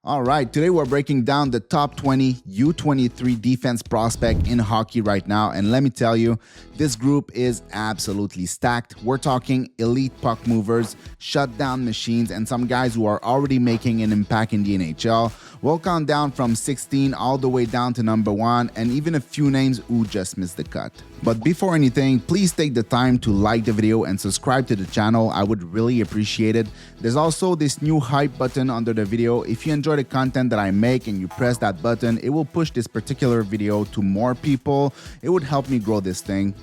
All right, today we're breaking down the top 20 U23 defense prospect in hockey right now, and let me tell you, this group is absolutely stacked. We're talking elite puck movers, shutdown machines, and some guys who are already making an impact in the NHL. We'll count down from 16 all the way down to number 1, and even a few names who just missed the cut. But before anything, please take the time to like the video and subscribe to the channel. I would really appreciate it. There's also this new hype button under the video. If you enjoy the content that I make and you press that button, it will push this particular video to more people. It would help me grow this thing.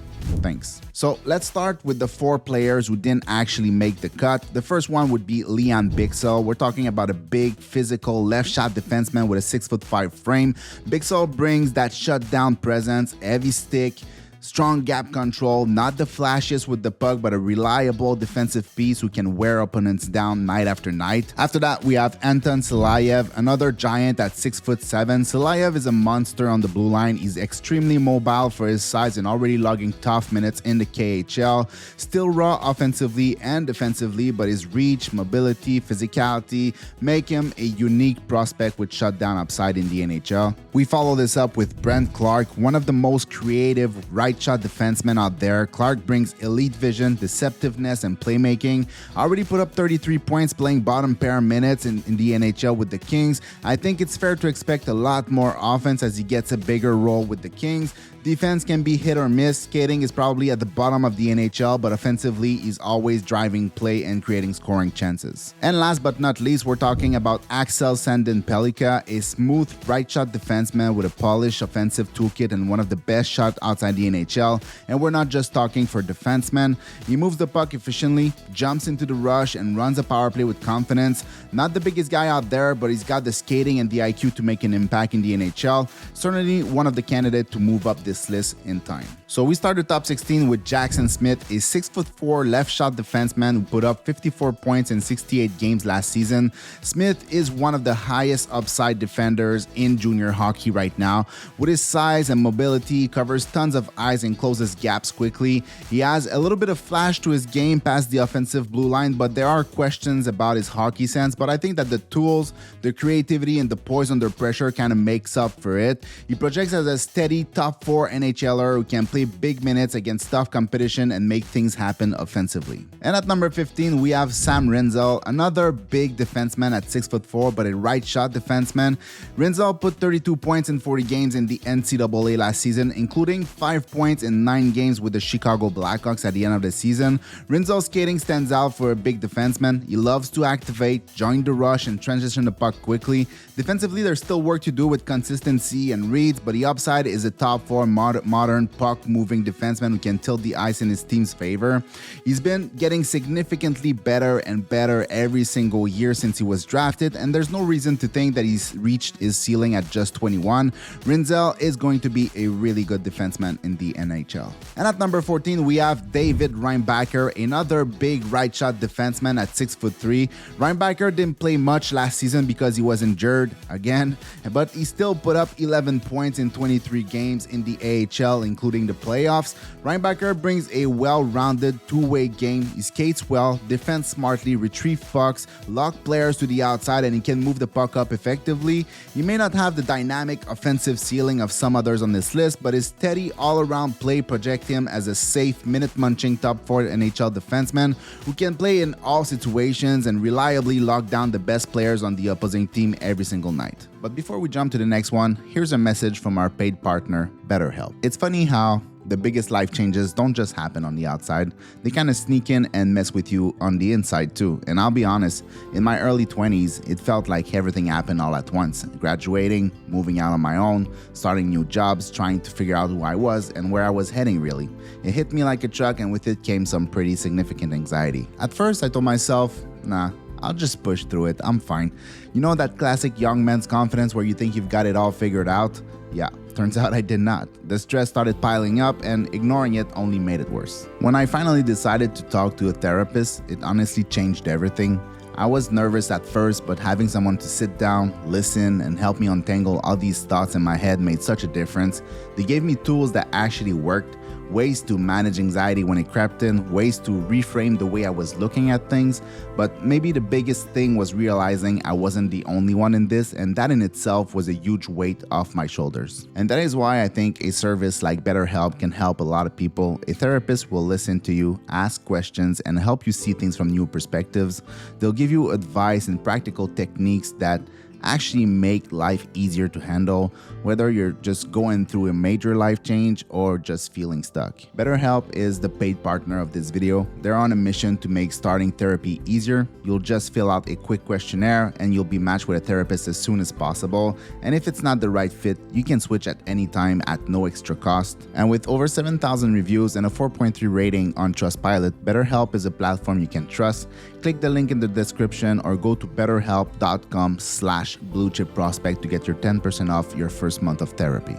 Thanks. So let's start with the 4 players who didn't actually make the cut. The first one would be Leon Bixel. We're talking about a big, physical, left-shot defenseman with a 6'5" frame. Bixel brings that shutdown presence, heavy stick, strong gap control, not the flashiest with the puck, but a reliable defensive piece who can wear opponents down night after night. After that, we have Anton Silayev, another giant at 6'7". Silayev is a monster on the blue line. He's extremely mobile for his size and already logging tough minutes in the KHL. Still raw offensively and defensively, but his reach, mobility, physicality make him a unique prospect with shutdown upside in the NHL. We follow this up with Brent Clark, one of the most creative right-shot defensemen out there. Clark brings elite vision, deceptiveness, and playmaking. Already put up 33 points playing bottom pair minutes in the NHL with the Kings. I think it's fair to expect a lot more offense as he gets a bigger role with the Kings. Defense can be hit or miss. Skating is probably at the bottom of the NHL, but offensively, he's always driving play and creating scoring chances. And last but not least, we're talking about Axel Sandin-Pellikka, a smooth right-shot defenseman with a polished offensive toolkit and one of the best shots outside the NHL. And we're not just talking for defensemen. He moves the puck efficiently, jumps into the rush, and runs a power play with confidence. Not the biggest guy out there, but he's got the skating and the IQ to make an impact in the NHL. Certainly one of the candidates to move up this list in time. So we start the top 16 with Jackson Smith, a 6'4" left-shot defenseman who put up 54 points in 68 games last season. Smith is one of the highest upside defenders in junior hockey right now. With his size and mobility, he covers tons of ice and closes gaps quickly. He has a little bit of flash to his game past the offensive blue line, but there are questions about his hockey sense. But I think that the tools, the creativity, and the poise under pressure kind of makes up for it. He projects as a steady top 4 NHLer who can play big minutes against tough competition and make things happen offensively. And at number 15, we have Sam Rinzel, another big defenseman at 6'4", but a right-shot defenseman. Rinzel put 32 points in 40 games in the NCAA last season, including 5 points in 9 games with the Chicago Blackhawks at the end of the season. Rinzel's skating stands out for a big defenseman. He loves to activate, join the rush, and transition the puck quickly. Defensively, there's still work to do with consistency and reads, but the upside is a top 4 modern puck-moving defenseman who can tilt the ice in his team's favor. He's been getting significantly better and better every single year since he was drafted, and there's no reason to think that he's reached his ceiling at just 21. Rinzel is going to be a really good defenseman in the NHL. And at number 14, we have David Reinbacher, another big right-shot defenseman at 6'3". Reinbacher didn't play much last season because he was injured again, but he still put up 11 points in 23 games in the AHL, including the playoffs. Reinbacher brings a well-rounded two-way game. He skates well, defends smartly, retrieves pucks, lock players to the outside, and he can move the puck up effectively. He may not have the dynamic offensive ceiling of some others on this list, but his steady all-around play projects him as a safe, minute-munching top 4 NHL defenseman who can play in all situations and reliably lock down the best players on the opposing team every single night. But before we jump to the next one, here's a message from our paid partner, BetterHelp. It's funny how the biggest life changes don't just happen on the outside. They kind of sneak in and mess with you on the inside too. And I'll be honest, in my early 20s, it felt like everything happened all at once. Graduating, moving out on my own, starting new jobs, trying to figure out who I was and where I was heading really. It hit me like a truck, and with it came some pretty significant anxiety. At first, I told myself, nah, I'll just push through it, I'm fine. You know that classic young man's confidence where you think you've got it all figured out? Yeah, turns out I did not. The stress started piling up, and ignoring it only made it worse. When I finally decided to talk to a therapist, it honestly changed everything. I was nervous at first, but having someone to sit down, listen, and help me untangle all these thoughts in my head made such a difference. They gave me tools that actually worked. ways to manage anxiety when it crept in, ways to reframe the way I was looking at things. But maybe the biggest thing was realizing I wasn't the only one in this, and that in itself was a huge weight off my shoulders. And that is why I think a service like BetterHelp can help a lot of people. A therapist will listen to you, ask questions, and help you see things from new perspectives. They'll give you advice and practical techniques that actually make life easier to handle, whether you're just going through a major life change or just feeling stuck. BetterHelp is the paid partner of this video. They're on a mission to make starting therapy easier. You'll just fill out a quick questionnaire and you'll be matched with a therapist as soon as possible. And if it's not the right fit, you can switch at any time at no extra cost. And with over 7,000 reviews and a 4.3 rating on Trustpilot, BetterHelp is a platform you can trust. Click the link in the description or go to betterhelp.com/bluechipprospect to get your 10% off your first month of therapy.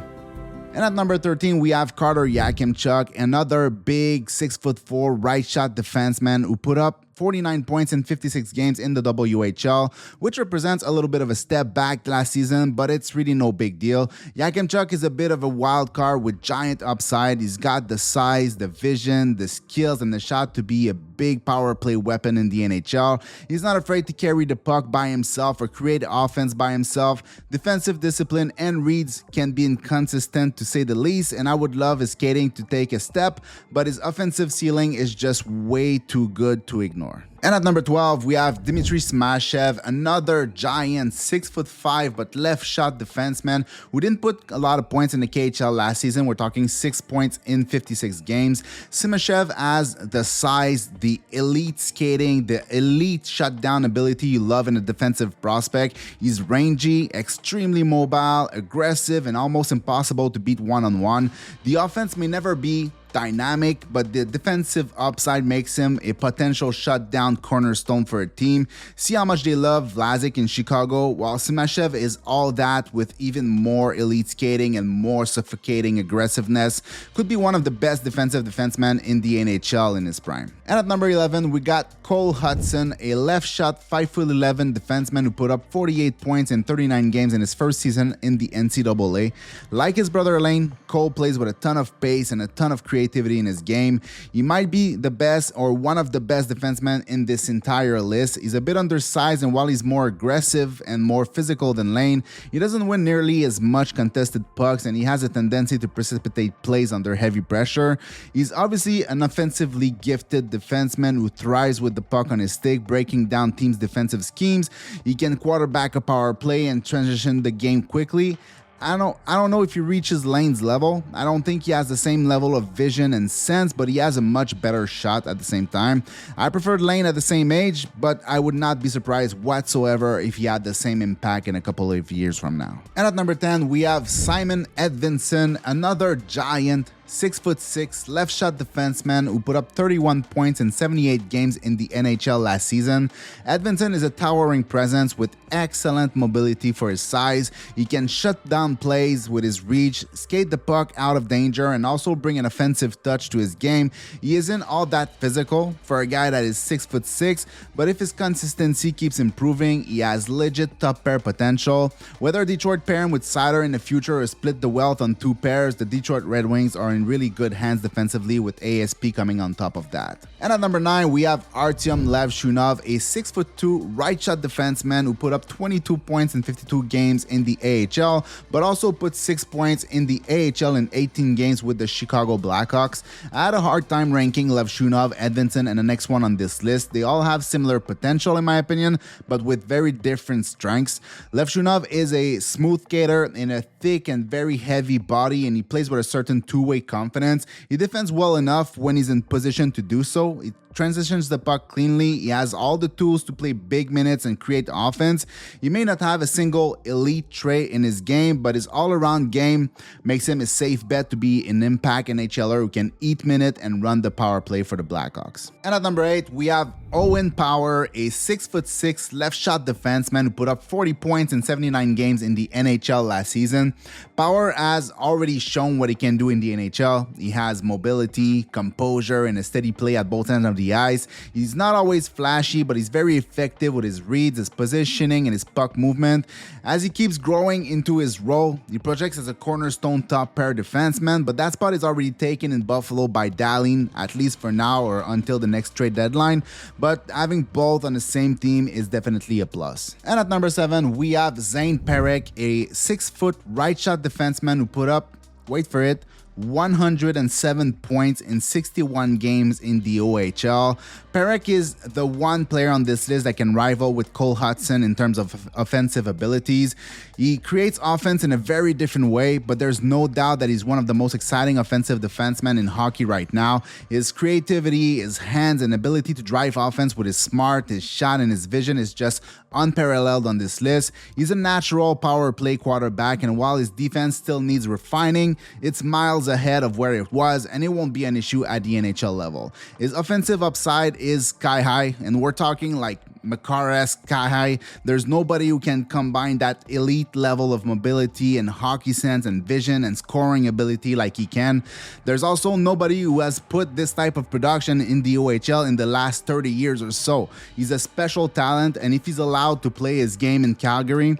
And at number 13, we have Carter Yakimchuk, another big 6'4" right shot defenseman who put up 49 points in 56 games in the WHL, which represents a little bit of a step back last season, but it's really no big deal. Yakimchuk is a bit of a wild card with giant upside. He's got the size, the vision, the skills, and the shot to be a big power play weapon in the NHL. He's not afraid to carry the puck by himself or create offense by himself. Defensive discipline and reads can be inconsistent to say the least, and I would love his skating to take a step, but his offensive ceiling is just way too good to ignore. And at number 12, we have Dmitry Smashev, another giant 6'5" but left shot defenseman who didn't put a lot of points in the KHL last season. We're talking 6 points in 56 games. Smashev has the size, the elite skating, the elite shutdown ability you love in a defensive prospect. He's rangy, extremely mobile, aggressive, and almost impossible to beat one-on-one. The offense may never be dynamic, but the defensive upside makes him a potential shutdown cornerstone for a team. See how much they love Vlasic in Chicago, while Smashev is all that with even more elite skating and more suffocating aggressiveness. Could be one of the best defensive defensemen in the NHL in his prime. And at number 11, we got Cole Hudson, a left shot 5'11" defenseman who put up 48 points in 39 games in his first season in the NCAA. Like his brother Lane, Cole plays with a ton of pace and a ton of creativity in his game. He might be the best or one of the best defensemen in this entire list. He's a bit undersized, and while he's more aggressive and more physical than Lane, he doesn't win nearly as much contested pucks, and he has a tendency to precipitate plays under heavy pressure. He's obviously an offensively gifted defenseman who thrives with the puck on his stick, breaking down teams' defensive schemes. He can quarterback a power play and transition the game quickly. I don't know if he reaches Lane's level. I don't think he has the same level of vision and sense, but he has a much better shot at the same time. I preferred Lane at the same age, but I would not be surprised whatsoever if he had the same impact in a couple of years from now. And at number 10, we have Simon Edvinsson, another giant 6'6" left shot defenseman who put up 31 points in 78 games in the NHL last season. Edvinsson is a towering presence with excellent mobility for his size. He can shut down plays with his reach, skate the puck out of danger, and also bring an offensive touch to his game. He isn't all that physical for a guy that is 6'6", but if his consistency keeps improving, he has legit top pair potential. Whether Detroit pair him with Sider in the future or split the wealth on 2 pairs, the Detroit Red Wings are in really good hands defensively with ASP coming on top of that. And at number 9, we have Artyom Levshunov, a 6'2" right shot defenseman who put up 22 points in 52 games in the AHL, but also put 6 points in the AHL in 18 games with the Chicago Blackhawks. I had a hard time ranking Levshunov, Edvinsson, and the next one on this list. They all have similar potential in my opinion, but with very different strengths. Levshunov is a smooth skater in a thick and very heavy body, and he plays with a certain two-way confidence. He defends well enough when he's in position to do so. He transitions the puck cleanly. He has all the tools to play big minutes and create offense. He may not have a single elite trait in his game, but his all-around game makes him a safe bet to be an impact NHLer who can eat minute and run the power play for the Blackhawks. And at number 8, we have Owen Power, a 6'6" left shot defenseman who put up 40 points in 79 games in the NHL last season. Power has already shown what he can do in the NHL. He has mobility, composure, and a steady play at both ends of the the ice. He's not always flashy, but he's very effective with his reads, his positioning, and his puck movement. As he keeps growing into his role, he projects as a cornerstone top pair defenseman, but that spot is already taken in Buffalo by Dahlin, at least for now or until the next trade deadline. But having both on the same team is definitely a plus. And at number 7, we have Zane Parekh, a 6-foot right shot defenseman who put up, wait for it, 107 points in 61 games in the OHL. Parekh is the one player on this list that can rival with Cole Hudson in terms of offensive abilities. He creates offense in a very different way, but there's no doubt that he's one of the most exciting offensive defensemen in hockey right now. His creativity, his hands, and ability to drive offense with his smart, his shot, and his vision is just unparalleled on this list. He's a natural power play quarterback, and while his defense still needs refining, it's miles ahead of where it was, and it won't be an issue at the NHL level. His offensive upside is sky high, and we're talking like Makar-esque sky high. There's nobody who can combine that elite level of mobility and hockey sense and vision and scoring ability like he can. There's also nobody who has put this type of production in the OHL in the last 30 years or so. He's a special talent, and if he's allowed to play his game in Calgary,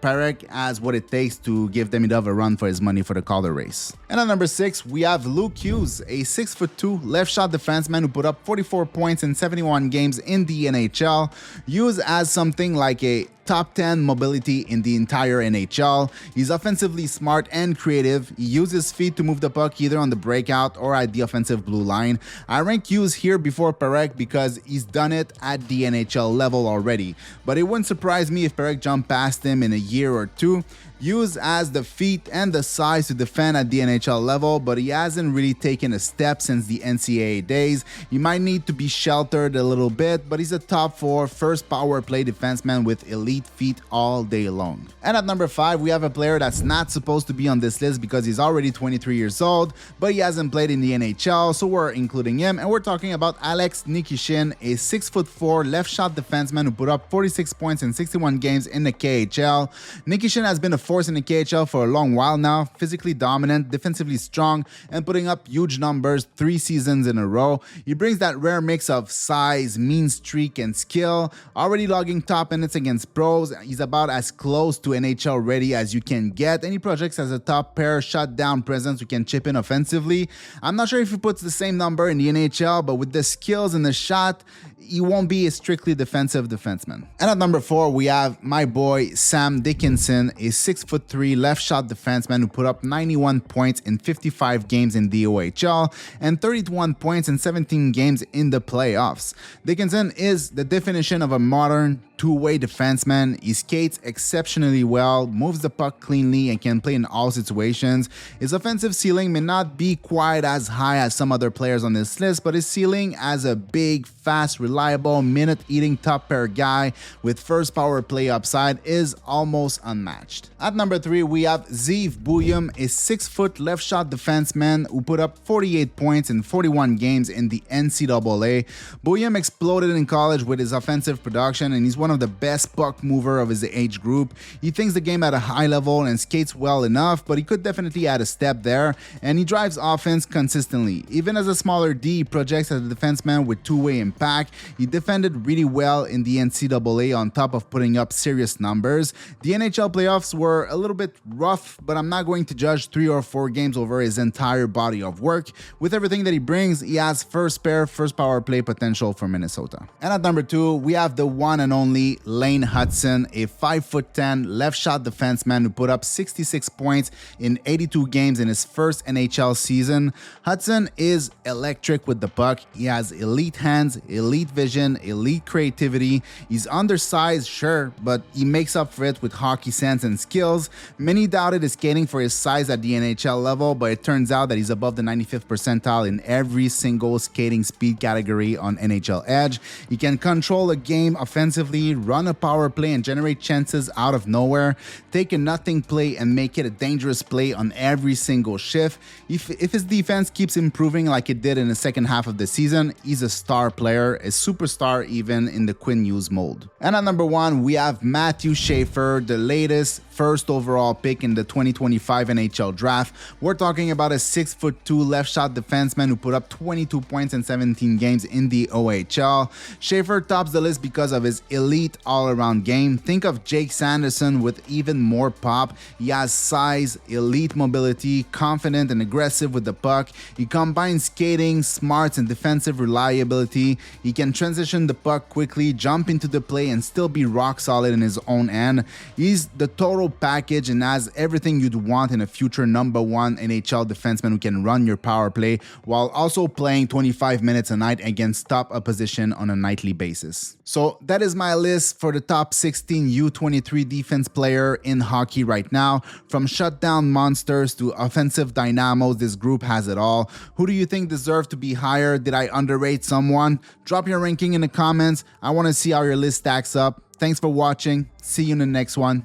Parekh has what it takes to give Demidov a run for his money for the Calder race. And at number 6, we have Luke Hughes, a 6'2" left shot defenseman who put up 44 points in 71 games in the NHL. Hughes has something like a top 10 mobility in the entire NHL. He's offensively smart and creative. He uses his feet to move the puck either on the breakout or at the offensive blue line. I rank Hughes here before Parekh because he's done it at the NHL level already. But it wouldn't surprise me if Parekh jumped past him in a year or two. Hughes has the feet and the size to defend at the NHL level, but he hasn't really taken a step since the NCAA days. He might need to be sheltered a little bit, but he's a top 4 first power play defenseman with elite feet all day long. And at number 5, we have a player that's not supposed to be on this list because he's already 23 years old, but he hasn't played in the NHL, so we're including him, and we're talking about Alex Nikishin, a 6'4" left shot defenseman who put up 46 points in 61 games in the KHL. Nikishin has been a force in the KHL for a long while now, physically dominant, defensively strong, and putting up huge numbers 3 seasons in a row. He brings that rare mix of size, mean streak, and skill, already logging top minutes against pros. He's about as close to NHL ready as you can get, and he projects as a top pair shutdown presence who can chip in offensively. I'm not sure if he puts the same number in the NHL, but with the skills and the shot, he won't be a strictly defensive defenseman. And at number 4, we have my boy Sam Dickinson, a 6'3" left shot defenseman who put up 91 points in 55 games in the OHL and 31 points in 17 games in the playoffs. Dickinson is the definition of a modern two-way defenseman. He skates exceptionally well, moves the puck cleanly, and can play in all situations. His offensive ceiling may not be quite as high as some other players on this list, but his ceiling as a big, fast, reliable, minute-eating top pair guy with first power play upside is almost unmatched. At number 3, we have Zeev Buium, a 6' left shot defenseman who put up 48 points in 41 games in the NCAA. Buium exploded in college with his offensive production, and he's one of the best puck mover of his age group. He thinks the game at a high level and skates well enough, but he could definitely add a step there, and he drives offense consistently. Even as a smaller D, he projects as a defenseman with two-way impact. He defended really well in the NCAA on top of putting up serious numbers. The NHL playoffs were a little bit rough, but I'm not going to judge 3 or 4 games over his entire body of work. With everything that he brings, he has first pair, first power play potential for Minnesota. And at number 2, we have the one and only Lane Hutson, a 5'10" left shot defenseman who put up 66 points in 82 games in his first NHL season. Hutson is electric with the puck. He has elite hands, elite vision, elite creativity. He's undersized, sure, but he makes up for it with hockey sense and skills. Many doubted his skating for his size at the NHL level, but it turns out that he's above the 95th percentile in every single skating speed category on NHL Edge. He can control a game offensively, run a power play play and generate chances out of nowhere. Take a nothing play and make it a dangerous play on every single shift. If his defense keeps improving like it did in the second half of the season, he's a star player, a superstar even in the Quinn Hughes mold. And at number 1, we have Matthew Schaefer, the latest first overall pick in the 2025 NHL draft. We're talking about a 6'2" left shot defenseman who put up 22 points in 17 games in the OHL. Schaefer tops the list because of his elite all-around game. Think of Jake Sanderson with even more pop. He has size, elite mobility, confident and aggressive with the puck. He combines skating, smarts, and defensive reliability. He can transition the puck quickly, jump into the play, and still be rock solid in his own end. He's the total package and has everything you'd want in a future number 1 NHL defenseman who can run your power play while also playing 25 minutes a night against top opposition on a nightly basis. So that is my list for the top 16 U23 defense player in hockey right now. From shutdown monsters to offensive dynamos, this group has it all. Who do you think deserve to be higher? Did I underrate someone? Drop your ranking in the comments. I want to see how your list stacks up. Thanks for watching. See you in the next one.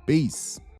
Peace.